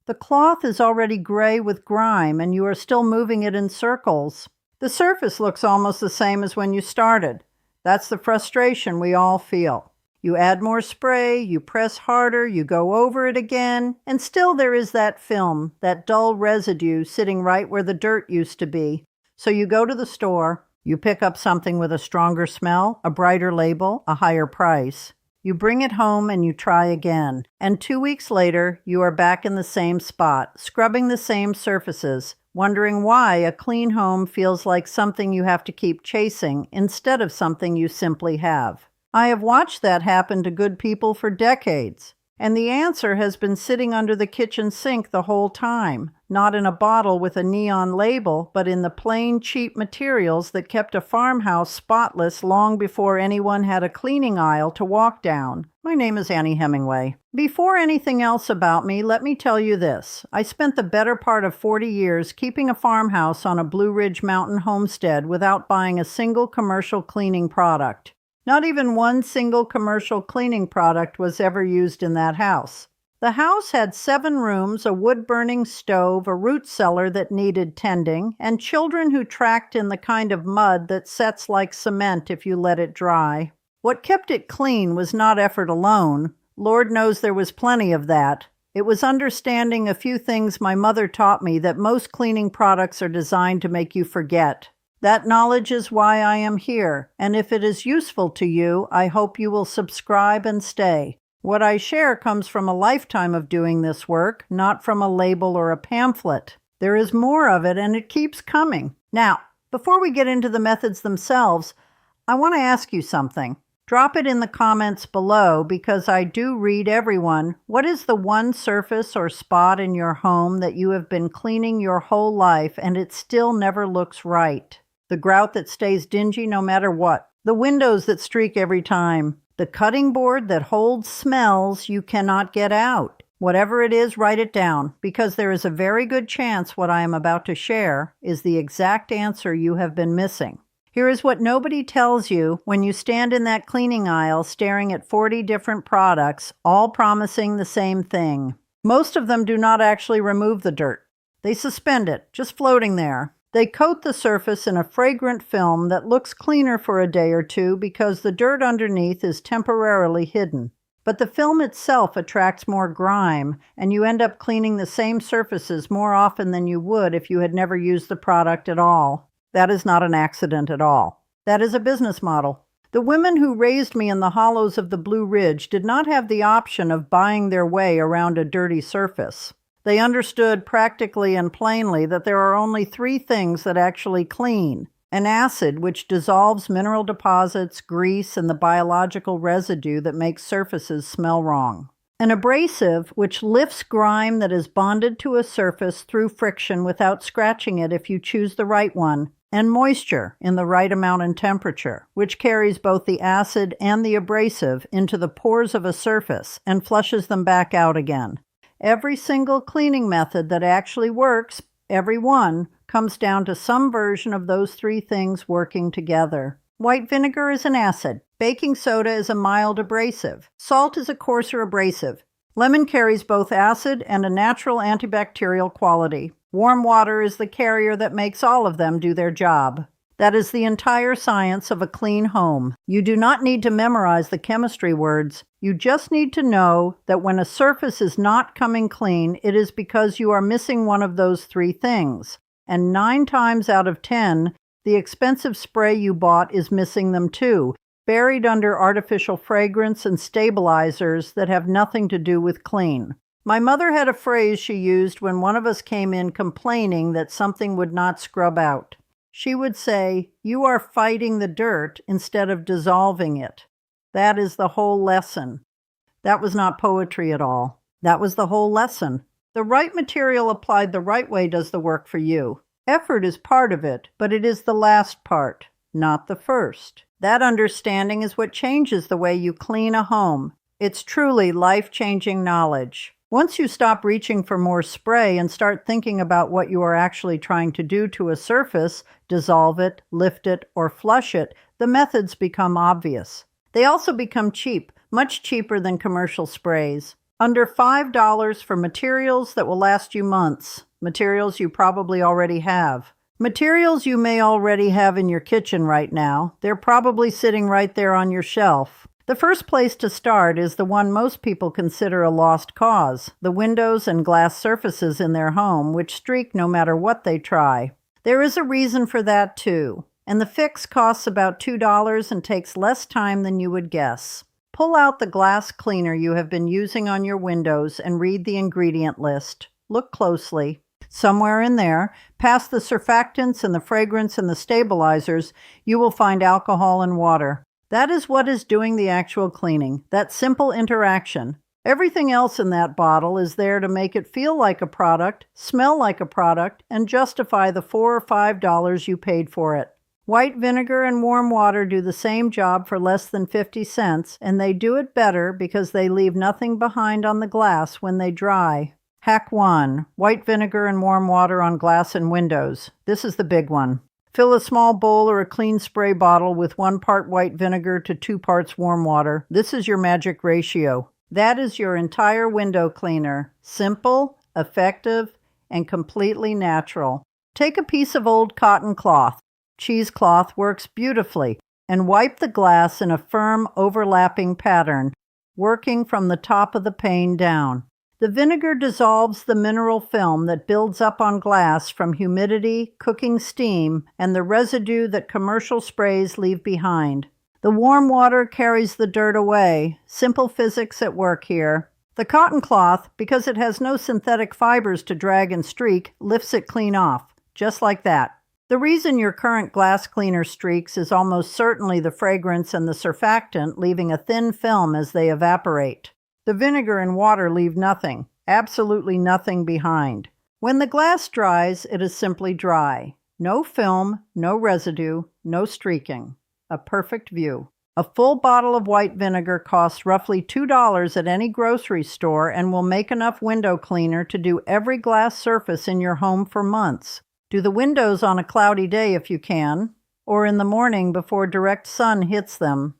The cloth is already gray with grime and you are still moving it in circles. The surface looks almost the same as when you started. That's the frustration we all feel. You add more spray, you press harder, you go over it again, and still there is that film, that dull residue sitting right where the dirt used to be. So you go to the store, you pick up something with a stronger smell, a brighter label, a higher price. You bring it home and you try again. And 2 weeks later, you are back in the same spot, scrubbing the same surfaces, wondering why a clean home feels like something you have to keep chasing instead of something you simply have. I have watched that happen to good people for decades, and the answer has been sitting under the kitchen sink the whole time, not in a bottle with a neon label, but in the plain, cheap materials that kept a farmhouse spotless long before anyone had a cleaning aisle to walk down. My name is Annie Hemingway. Before anything else about me, let me tell you this. I spent the better part of 40 years keeping a farmhouse on a Blue Ridge Mountain homestead without buying a single commercial cleaning product. Not even one single commercial cleaning product was ever used in that house. The house had 7 rooms, a wood-burning stove, a root cellar that needed tending, and children who tracked in the kind of mud that sets like cement if you let it dry. What kept it clean was not effort alone. Lord knows there was plenty of that. It was understanding a few things my mother taught me that most cleaning products are designed to make you forget. That knowledge is why I am here, and if it is useful to you, I hope you will subscribe and stay. What I share comes from a lifetime of doing this work, not from a label or a pamphlet. There is more of it, and it keeps coming. Now, before we get into the methods themselves, I want to ask you something. Drop it in the comments below because I do read everyone. What is the one surface or spot in your home that you have been cleaning your whole life and it still never looks right? The grout that stays dingy no matter what. The windows that streak every time. The cutting board that holds smells you cannot get out. Whatever it is, write it down, because there is a very good chance what I am about to share is the exact answer you have been missing. Here is what nobody tells you when you stand in that cleaning aisle staring at 40 different products, all promising the same thing. Most of them do not actually remove the dirt. They suspend it, just floating there. They coat the surface in a fragrant film that looks cleaner for a day or two because the dirt underneath is temporarily hidden. But the film itself attracts more grime, and you end up cleaning the same surfaces more often than you would if you had never used the product at all. That is not an accident at all. That is a business model. The women who raised me in the hollows of the Blue Ridge did not have the option of buying their way around a dirty surface. They understood practically and plainly that there are only 3 things that actually clean: an acid, which dissolves mineral deposits, grease, and the biological residue that makes surfaces smell wrong; an abrasive, which lifts grime that is bonded to a surface through friction without scratching it if you choose the right one; and moisture in the right amount and temperature, which carries both the acid and the abrasive into the pores of a surface and flushes them back out again. Every single cleaning method that actually works, every one, comes down to some version of those 3 things working together. White vinegar is an acid. Baking soda is a mild abrasive. Salt is a coarser abrasive. Lemon carries both acid and a natural antibacterial quality. Warm water is the carrier that makes all of them do their job. That is the entire science of a clean home. You do not need to memorize the chemistry words. You just need to know that when a surface is not coming clean, it is because you are missing one of those 3 things. And 9 times out of 10, the expensive spray you bought is missing them too, buried under artificial fragrance and stabilizers that have nothing to do with clean. My mother had a phrase she used when one of us came in complaining that something would not scrub out. She would say, "You are fighting the dirt instead of dissolving it." That is the whole lesson. That was not poetry at all. That was the whole lesson. The right material applied the right way does the work for you. Effort is part of it, but it is the last part, not the first. That understanding is what changes the way you clean a home. It's truly life-changing knowledge. Once you stop reaching for more spray and start thinking about what you are actually trying to do to a surface, dissolve it, lift it, or flush it, the methods become obvious. They also become cheap, much cheaper than commercial sprays. Under $5 for materials that will last you months, materials you probably already have. Materials you may already have in your kitchen right now. They're probably sitting right there on your shelf. The first place to start is the one most people consider a lost cause, the windows and glass surfaces in their home, which streak no matter what they try. There is a reason for that too, and the fix costs about $2 and takes less time than you would guess. Pull out the glass cleaner you have been using on your windows and read the ingredient list. Look closely. Somewhere in there, past the surfactants and the fragrance and the stabilizers, you will find alcohol and water. That is what is doing the actual cleaning, that simple interaction. Everything else in that bottle is there to make it feel like a product, smell like a product, and justify the $4 or $5 you paid for it. White vinegar and warm water do the same job for less than 50 cents, and they do it better because they leave nothing behind on the glass when they dry. Hack 1. White vinegar and warm water on glass and windows. This is the big one. Fill a small bowl or a clean spray bottle with 1 part white vinegar to 2 parts warm water. This is your magic ratio. That is your entire window cleaner. Simple, effective, and completely natural. Take a piece of old cotton cloth. Cheesecloth works beautifully, and wipe the glass in a firm, overlapping pattern, working from the top of the pane down. The vinegar dissolves the mineral film that builds up on glass from humidity, cooking steam, and the residue that commercial sprays leave behind. The warm water carries the dirt away. Simple physics at work here. The cotton cloth, because it has no synthetic fibers to drag and streak, lifts it clean off, just like that. The reason your current glass cleaner streaks is almost certainly the fragrance and the surfactant leaving a thin film as they evaporate. The vinegar and water leave nothing, absolutely nothing behind. When the glass dries, it is simply dry. No film, no residue, no streaking. A perfect view. A full bottle of white vinegar costs roughly $2 at any grocery store and will make enough window cleaner to do every glass surface in your home for months. Do the windows on a cloudy day if you can, or in the morning before direct sun hits them.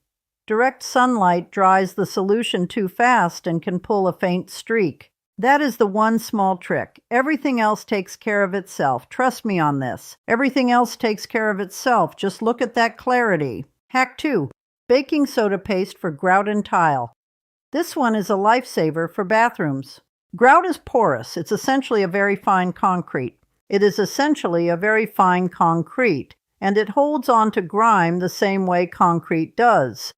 Direct sunlight dries the solution too fast and can pull a faint streak. That is the one small trick. Everything else takes care of itself. Trust me on this. Everything else takes care of itself. Just look at that clarity. Hack 2. Baking soda paste for grout and tile. This one is a lifesaver for bathrooms. Grout is porous. It's essentially a very fine concrete. and it holds on to grime the same way concrete does.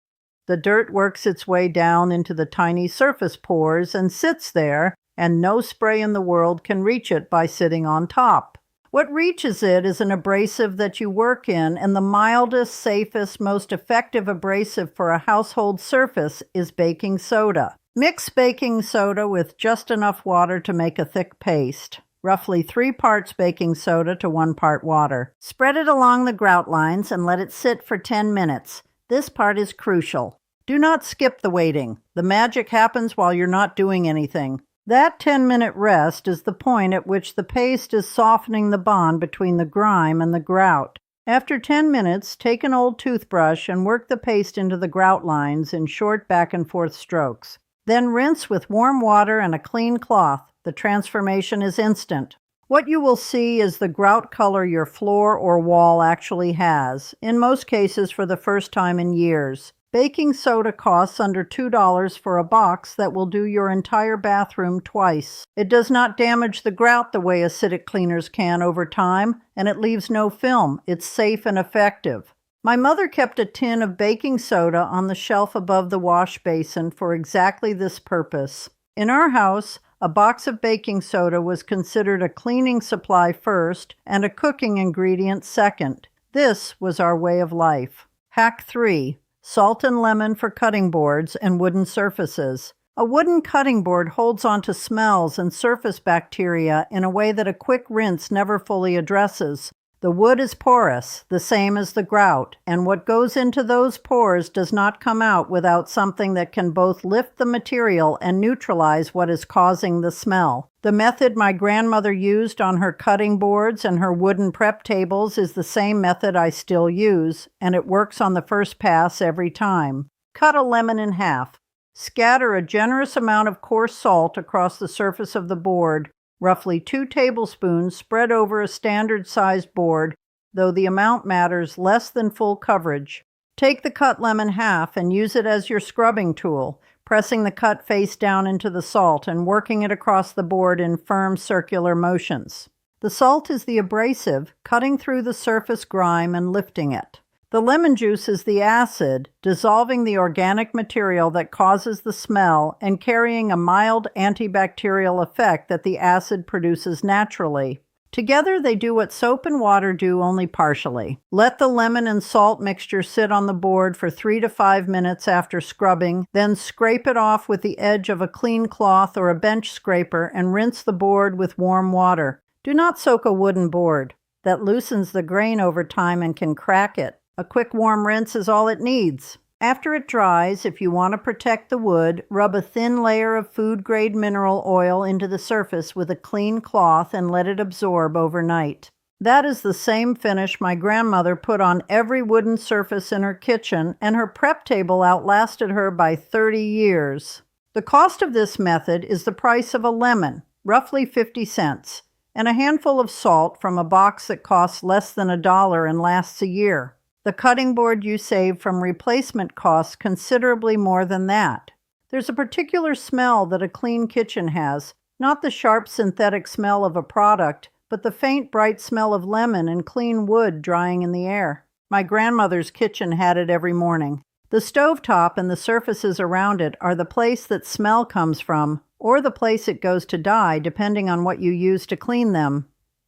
The dirt works its way down into the tiny surface pores and sits there, and no spray in the world can reach it by sitting on top. What reaches it is an abrasive that you work in, and the mildest, safest, most effective abrasive for a household surface is baking soda. Mix baking soda with just enough water to make a thick paste. Roughly 3 parts baking soda to 1 part water. Spread it along the grout lines and let it sit for 10 minutes. This part is crucial. Do not skip the waiting. The magic happens while you're not doing anything. That 10-minute rest is the point at which the paste is softening the bond between the grime and the grout. After 10 minutes, take an old toothbrush and work the paste into the grout lines in short back and forth strokes. Then rinse with warm water and a clean cloth. The transformation is instant. What you will see is the grout color your floor or wall actually has, in most cases for the first time in years. Baking soda costs under $2 for a box that will do your entire bathroom twice. It does not damage the grout the way acidic cleaners can over time, and it leaves no film. It's safe and effective. My mother kept a tin of baking soda on the shelf above the wash basin for exactly this purpose. In our house, a box of baking soda was considered a cleaning supply first and a cooking ingredient second. This was our way of life. Hack 3. Salt and lemon for cutting boards and wooden surfaces. A wooden cutting board holds on to smells and surface bacteria in a way that a quick rinse never fully addresses. The wood is porous, the same as the grout, and what goes into those pores does not come out without something that can both lift the material and neutralize what is causing the smell. The method my grandmother used on her cutting boards and her wooden prep tables is the same method I still use, and it works on the first pass every time. Cut a lemon in half. Scatter a generous amount of coarse salt across the surface of the board, roughly 2 tablespoons spread over a standard-sized board, though the amount matters less than full coverage. Take the cut lemon half and use it as your scrubbing tool, pressing the cut face down into the salt and working it across the board in firm circular motions. The salt is the abrasive, cutting through the surface grime and lifting it. The lemon juice is the acid, dissolving the organic material that causes the smell and carrying a mild antibacterial effect that the acid produces naturally. Together they do what soap and water do, only partially. Let the lemon and salt mixture sit on the board for 3 to 5 minutes after scrubbing, then scrape it off with the edge of a clean cloth or a bench scraper and rinse the board with warm water. Do not soak a wooden board. That loosens the grain over time and can crack it. A quick warm rinse is all it needs. After it dries, if you want to protect the wood, rub a thin layer of food-grade mineral oil into the surface with a clean cloth and let it absorb overnight. That is the same finish my grandmother put on every wooden surface in her kitchen, and her prep table outlasted her by 30 years. The cost of this method is the price of a lemon, roughly 50 cents, and a handful of salt from a box that costs less than $1 and lasts a year. The cutting board you save from replacement costs considerably more than that. There's a particular smell that a clean kitchen has, not the sharp synthetic smell of a product, but the faint bright smell of lemon and clean wood drying in the air. My grandmother's kitchen had it every morning. The stovetop and the surfaces around it are the place that smell comes from, or the place it goes to die, depending on what you use to clean them.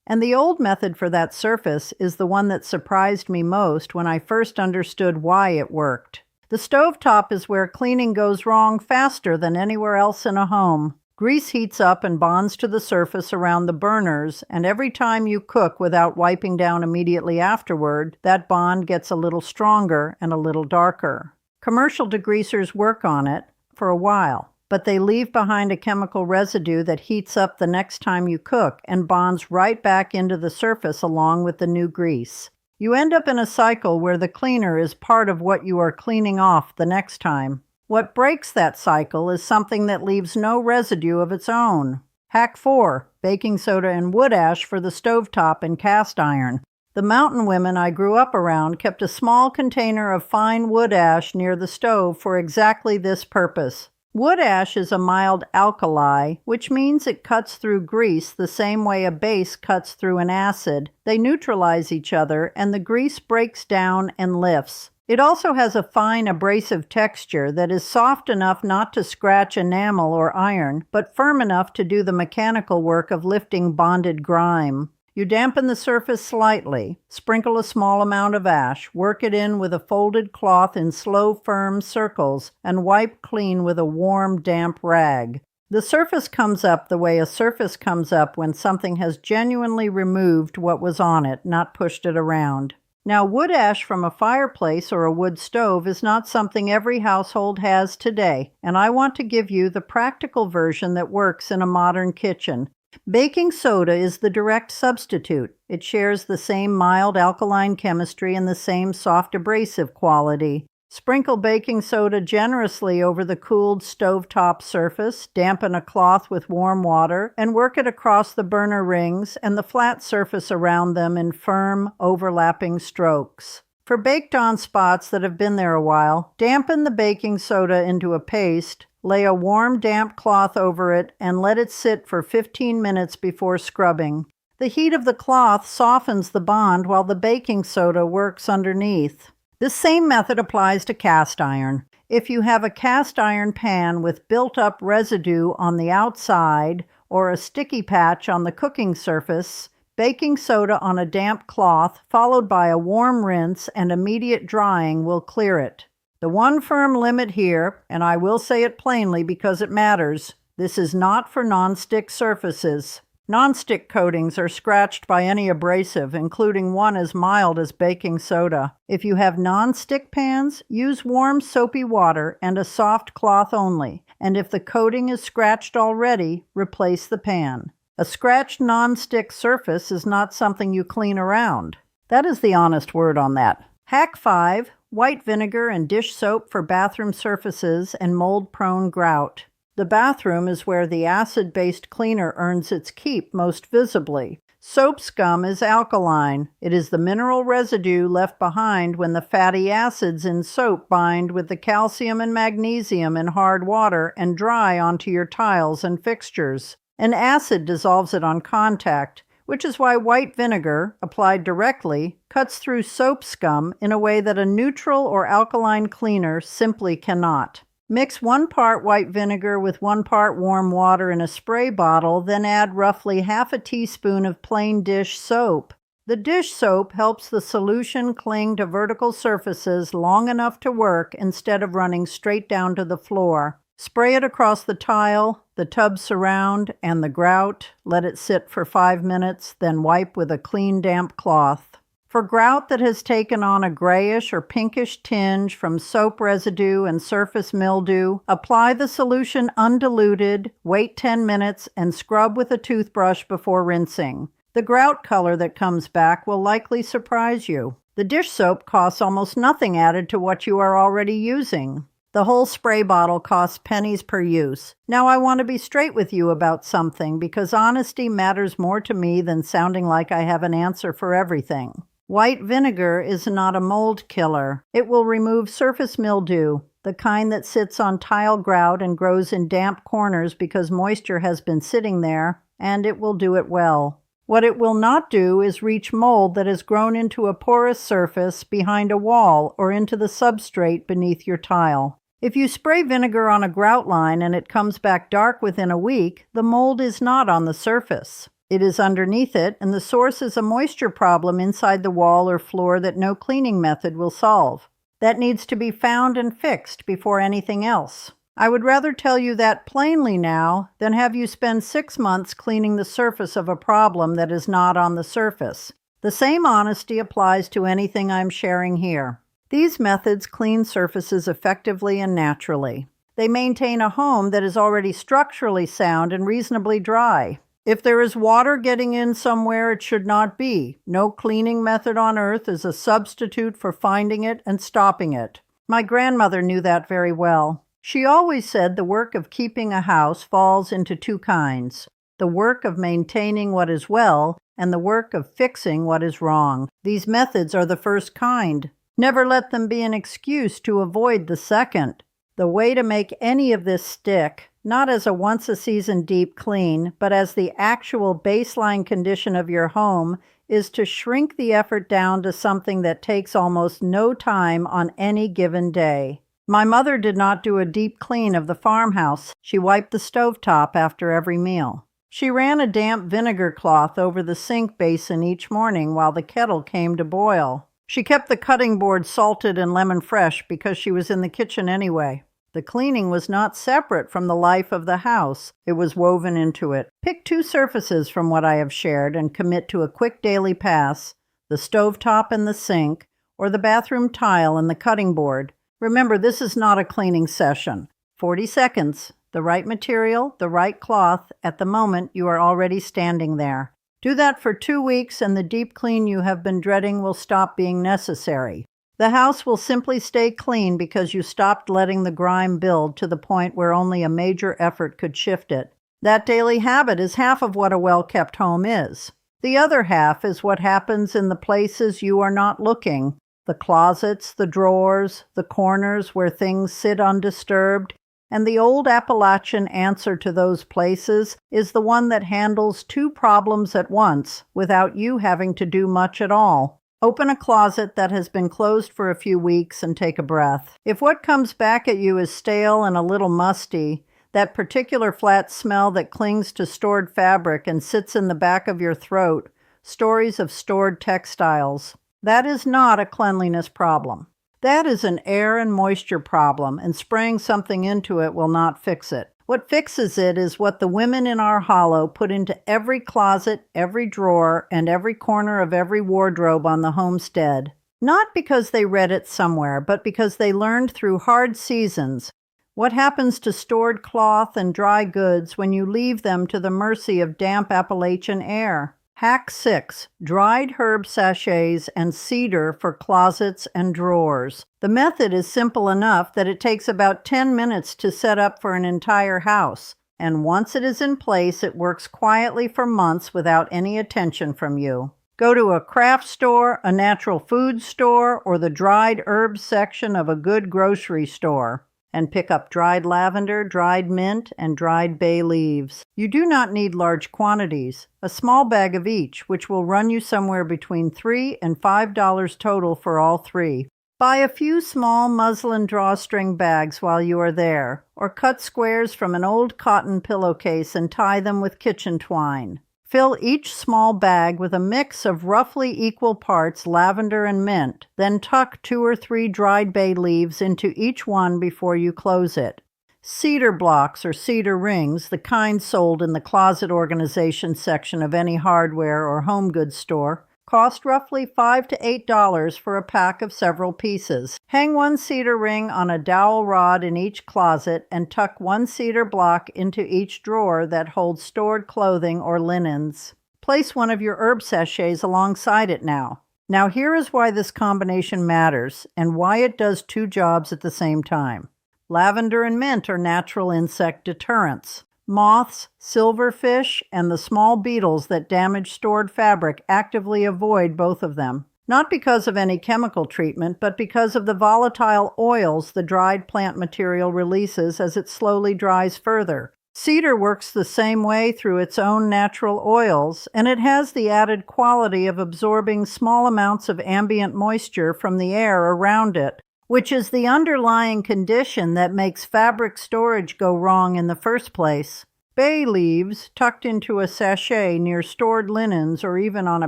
And the old method for that surface is the one that surprised me most when I first understood why it worked. The stovetop is where cleaning goes wrong faster than anywhere else in a home. Grease heats up and bonds to the surface around the burners, and every time you cook without wiping down immediately afterward, that bond gets a little stronger and a little darker. Commercial degreasers work on it for a while, but they leave behind a chemical residue that heats up the next time you cook and bonds right back into the surface along with the new grease. You end up in a cycle where the cleaner is part of what you are cleaning off the next time. What breaks that cycle is something that leaves no residue of its own. Hack 4: baking soda and wood ash for the stovetop and cast iron. The mountain women I grew up around kept a small container of fine wood ash near the stove for exactly this purpose. Wood ash is a mild alkali, which means it cuts through grease the same way a base cuts through an acid. They neutralize each other, and the grease breaks down and lifts. It also has a fine abrasive texture that is soft enough not to scratch enamel or iron, but firm enough to do the mechanical work of lifting bonded grime. You dampen the surface slightly, sprinkle a small amount of ash, work it in with a folded cloth in slow, firm circles, and wipe clean with a warm, damp rag. The surface comes up the way a surface comes up when something has genuinely removed what was on it, not pushed it around. Now, wood ash from a fireplace or a wood stove is not something every household has today, and I want to give you the practical version that works in a modern kitchen. Baking soda is the direct substitute. It shares the same mild alkaline chemistry and the same soft abrasive quality. Sprinkle baking soda generously over the cooled stovetop surface, dampen a cloth with warm water, and work it across the burner rings and the flat surface around them in firm, overlapping strokes. For baked-on spots that have been there a while, dampen the baking soda into a paste, lay a warm, damp cloth over it, and let it sit for 15 minutes before scrubbing. The heat of the cloth softens the bond while the baking soda works underneath. This same method applies to cast iron. If you have a cast iron pan with built-up residue on the outside or a sticky patch on the cooking surface, baking soda on a damp cloth followed by a warm rinse and immediate drying will clear it. The one firm limit here, and I will say it plainly because it matters, this is not for nonstick surfaces. Nonstick coatings are scratched by any abrasive, including one as mild as baking soda. If you have nonstick pans, use warm soapy water and a soft cloth only, and if the coating is scratched already, replace the pan. A scratched nonstick surface is not something you clean around. That is the honest word on that. Hack 5: white vinegar and dish soap for bathroom surfaces and mold-prone grout. The bathroom is where the acid-based cleaner earns its keep most visibly. Soap scum is alkaline. It is the mineral residue left behind when the fatty acids in soap bind with the calcium and magnesium in hard water and dry onto your tiles and fixtures. An acid dissolves it on contact, which is why white vinegar, applied directly, cuts through soap scum in a way that a neutral or alkaline cleaner simply cannot. Mix 1 part white vinegar with 1 part warm water in a spray bottle, then add roughly half a teaspoon of plain dish soap. The dish soap helps the solution cling to vertical surfaces long enough to work instead of running straight down to the floor. Spray it across the tile, the tub surround, and the grout. Let it sit for 5 minutes, then wipe with a clean, damp cloth. For grout that has taken on a grayish or pinkish tinge from soap residue and surface mildew, apply the solution undiluted, wait 10 minutes, and scrub with a toothbrush before rinsing. The grout color that comes back will likely surprise you. The dish soap costs almost nothing added to what you are already using. The whole spray bottle costs pennies per use. Now I want to be straight with you about something because honesty matters more to me than sounding like I have an answer for everything. White vinegar is not a mold killer. It will remove surface mildew, the kind that sits on tile grout and grows in damp corners because moisture has been sitting there, and it will do it well. What it will not do is reach mold that has grown into a porous surface behind a wall or into the substrate beneath your tile. If you spray vinegar on a grout line and it comes back dark within a week, the mold is not on the surface. It is underneath it, and the source is a moisture problem inside the wall or floor that no cleaning method will solve. That needs to be found and fixed before anything else. I would rather tell you that plainly now than have you spend 6 months cleaning the surface of a problem that is not on the surface. The same honesty applies to anything I'm sharing here. These methods clean surfaces effectively and naturally. They maintain a home that is already structurally sound and reasonably dry. If there is water getting in somewhere it should not be, no cleaning method on earth is a substitute for finding it and stopping it. My grandmother knew that very well. She always said the work of keeping a house falls into 2 kinds, the work of maintaining what is well and the work of fixing what is wrong. These methods are the first kind. Never let them be an excuse to avoid the second. The way to make any of this stick, not as a once-a-season deep clean, but as the actual baseline condition of your home, is to shrink the effort down to something that takes almost no time on any given day. My mother did not do a deep clean of the farmhouse. She wiped the stovetop after every meal. She ran a damp vinegar cloth over the sink basin each morning while the kettle came to boil. She kept the cutting board salted and lemon fresh because she was in the kitchen anyway. The cleaning was not separate from the life of the house. It was woven into it. Pick 2 surfaces from what I have shared and commit to a quick daily pass, the stovetop and the sink, or the bathroom tile and the cutting board. Remember, this is not a cleaning session. 40 seconds, the right material, the right cloth. At the moment, you are already standing there. Do that for 2 weeks and the deep clean you have been dreading will stop being necessary. The house will simply stay clean because you stopped letting the grime build to the point where only a major effort could shift it. That daily habit is half of what a well-kept home is. The other half is what happens in the places you are not looking, the closets, the drawers, the corners where things sit undisturbed, and the old Appalachian answer to those places is the one that handles 2 problems at once without you having to do much at all. Open a closet that has been closed for a few weeks and take a breath. If what comes back at you is stale and a little musty, that particular flat smell that clings to stored fabric and sits in the back of your throat, stories of stored textiles, that is not a cleanliness problem. That is an air and moisture problem, and spraying something into it will not fix it. What fixes it is what the women in our hollow put into every closet, every drawer, and every corner of every wardrobe on the homestead. Not because they read it somewhere, but because they learned through hard seasons what happens to stored cloth and dry goods when you leave them to the mercy of damp Appalachian air. Hack 6. Dried herb sachets and cedar for closets and drawers. The method is simple enough that it takes about 10 minutes to set up for an entire house, and once it is in place, it works quietly for months without any attention from you. Go to a craft store, a natural food store, or the dried herbs section of a good grocery store, and pick up dried lavender, dried mint, and dried bay leaves. You do not need large quantities. A small bag of each, which will run you somewhere between $3 and $5 total for all three. Buy a few small muslin drawstring bags while you are there, or cut squares from an old cotton pillowcase and tie them with kitchen twine. Fill each small bag with a mix of roughly equal parts lavender and mint, then tuck 2 or 3 dried bay leaves into each one before you close it. Cedar blocks or cedar rings, the kind sold in the closet organization section of any hardware or home goods store, cost roughly $5 to $8 for a pack of several pieces. Hang one cedar ring on a dowel rod in each closet and tuck one cedar block into each drawer that holds stored clothing or linens. Place one of your herb sachets alongside it now. Now here is why this combination matters and why it does 2 jobs at the same time. Lavender and mint are natural insect deterrents. Moths, silverfish, and the small beetles that damage stored fabric actively avoid both of them, not because of any chemical treatment, but because of the volatile oils the dried plant material releases as it slowly dries further. Cedar works the same way through its own natural oils, and it has the added quality of absorbing small amounts of ambient moisture from the air around it, which is the underlying condition that makes fabric storage go wrong in the first place. Bay leaves, tucked into a sachet near stored linens or even on a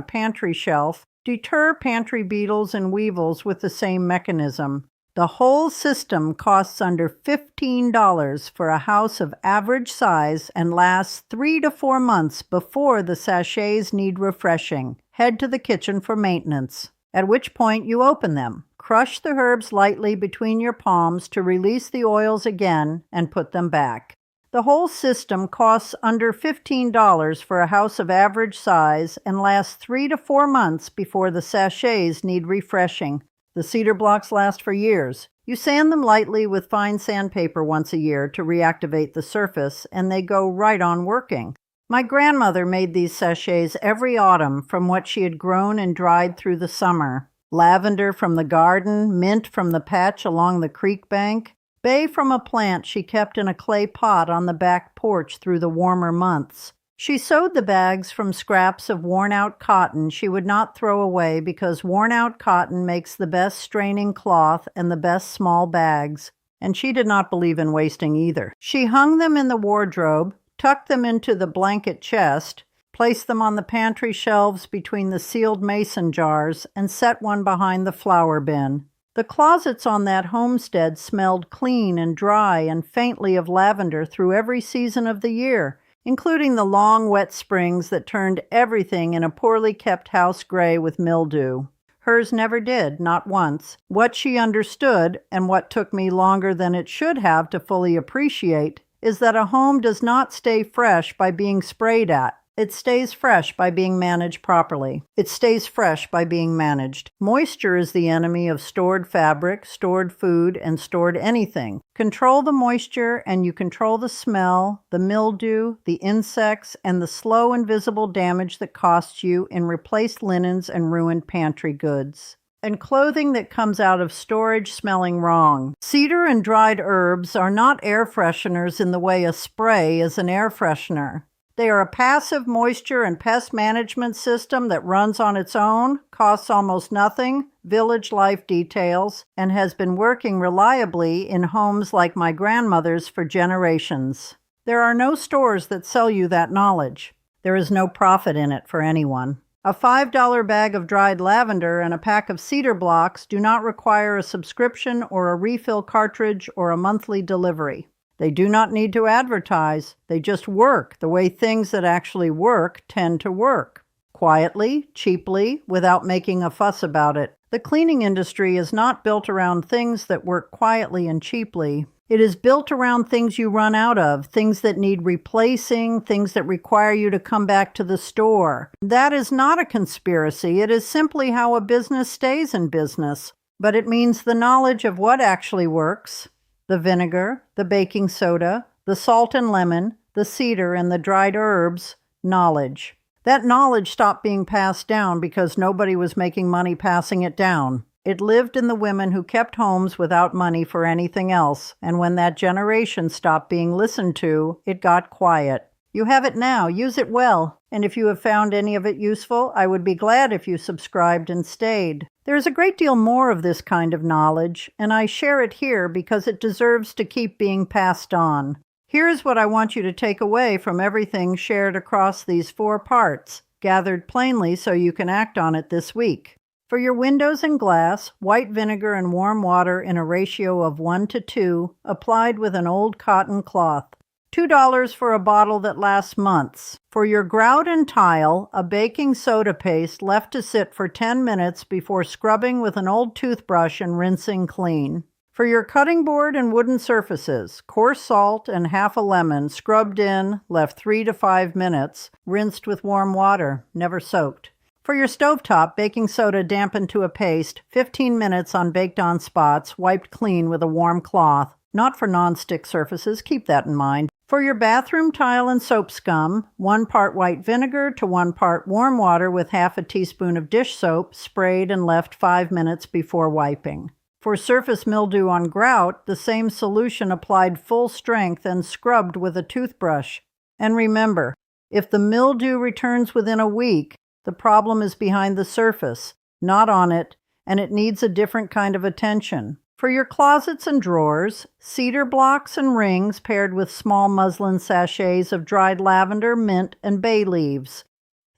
pantry shelf, deter pantry beetles and weevils with the same mechanism. The whole system costs under $15 for a house of average size and lasts 3 to 4 months before the sachets need refreshing. Head to the kitchen for maintenance, at which point you open them. Crush the herbs lightly between your palms to release the oils again and put them back. The whole system costs under $15 for a house of average size and lasts 3 to 4 months before the sachets need refreshing. The cedar blocks last for years. You sand them lightly with fine sandpaper once a year to reactivate the surface, and they go right on working. My grandmother made these sachets every autumn from what she had grown and dried through the summer. Lavender from the garden, mint from the patch along the creek bank, bay from a plant she kept in a clay pot on the back porch through the warmer months. She sewed the bags from scraps of worn-out cotton she would not throw away because worn-out cotton makes the best straining cloth and the best small bags, and she did not believe in wasting either. She hung them in the wardrobe, tucked them into the blanket chest, placed them on the pantry shelves between the sealed mason jars, and set one behind the flour bin. The closets on that homestead smelled clean and dry and faintly of lavender through every season of the year, including the long wet springs that turned everything in a poorly kept house gray with mildew. Hers never did, not once. What she understood, and what took me longer than it should have to fully appreciate, is that a home does not stay fresh by being sprayed at. It stays fresh by being managed properly. It stays fresh by being managed. Moisture is the enemy of stored fabric, stored food, and stored anything. Control the moisture and you control the smell, the mildew, the insects, and the slow invisible damage that costs you in replaced linens and ruined pantry goods. And clothing that comes out of storage smelling wrong. Cedar and dried herbs are not air fresheners in the way a spray is an air freshener. They are a passive moisture and pest management system that runs on its own, costs almost nothing, village life details, and has been working reliably in homes like my grandmother's for generations. There are no stores that sell you that knowledge. There is no profit in it for anyone. A $5 bag of dried lavender and a pack of cedar blocks do not require a subscription or a refill cartridge or a monthly delivery. They do not need to advertise. They just work the way things that actually work tend to work. Quietly, cheaply, without making a fuss about it. The cleaning industry is not built around things that work quietly and cheaply. It is built around things you run out of, things that need replacing, things that require you to come back to the store. That is not a conspiracy. It is simply how a business stays in business. But it means the knowledge of what actually works, the vinegar, the baking soda, the salt and lemon, the cedar, and the dried herbs, knowledge. That knowledge stopped being passed down because nobody was making money passing it down. It lived in the women who kept homes without money for anything else, and when that generation stopped being listened to, it got quiet. You have it now. Use it well. And if you have found any of it useful, I would be glad if you subscribed and stayed. There is a great deal more of this kind of knowledge, and I share it here because it deserves to keep being passed on. Here's what I want you to take away from everything shared across these 4 parts, gathered plainly so you can act on it this week. For your windows and glass, white vinegar and warm water in a ratio of 1 to 2, applied with an old cotton cloth. $2 for a bottle that lasts months. For your grout and tile, a baking soda paste left to sit for 10 minutes before scrubbing with an old toothbrush and rinsing clean. For your cutting board and wooden surfaces, coarse salt and half a lemon scrubbed in, left 3 to 5 minutes, rinsed with warm water, never soaked. For your stovetop, baking soda dampened to a paste, 15 minutes on baked-on spots, wiped clean with a warm cloth. Not for non-stick surfaces, keep that in mind. For your bathroom tile and soap scum, 1 part white vinegar to 1 part warm water with half a teaspoon of dish soap, sprayed and left 5 minutes before wiping. For surface mildew on grout, the same solution applied full strength and scrubbed with a toothbrush. And remember, if the mildew returns within a week, the problem is behind the surface, not on it, and it needs a different kind of attention. For your closets and drawers, cedar blocks and rings paired with small muslin sachets of dried lavender, mint, and bay leaves.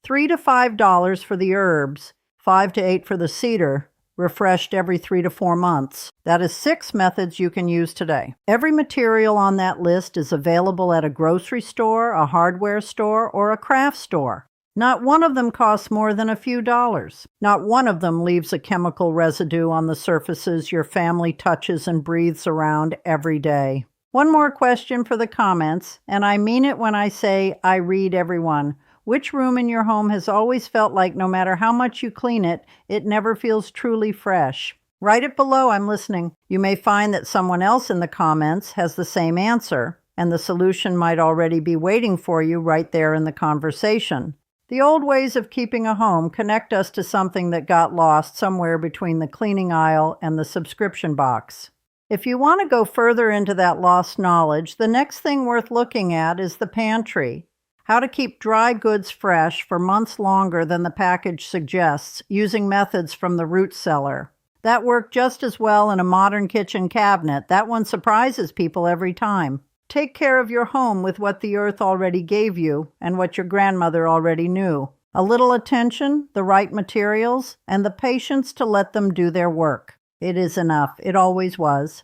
$3 to $5 for the herbs, $5 to $8 for the cedar, refreshed every 3 to 4 months. That is 6 methods you can use today. Every material on that list is available at a grocery store, a hardware store, or a craft store. Not one of them costs more than a few dollars. Not one of them leaves a chemical residue on the surfaces your family touches and breathes around every day. One more question for the comments, and I mean it when I say I read everyone. Which room in your home has always felt like no matter how much you clean it, it never feels truly fresh? Write it below, I'm listening. You may find that someone else in the comments has the same answer, and the solution might already be waiting for you right there in the conversation. The old ways of keeping a home connect us to something that got lost somewhere between the cleaning aisle and the subscription box. If you want to go further into that lost knowledge, the next thing worth looking at is the pantry. How to keep dry goods fresh for months longer than the package suggests, using methods from the root cellar. That worked just as well in a modern kitchen cabinet. That one surprises people every time. Take care of your home with what the earth already gave you and what your grandmother already knew. A little attention, the right materials, and the patience to let them do their work. It is enough. It always was.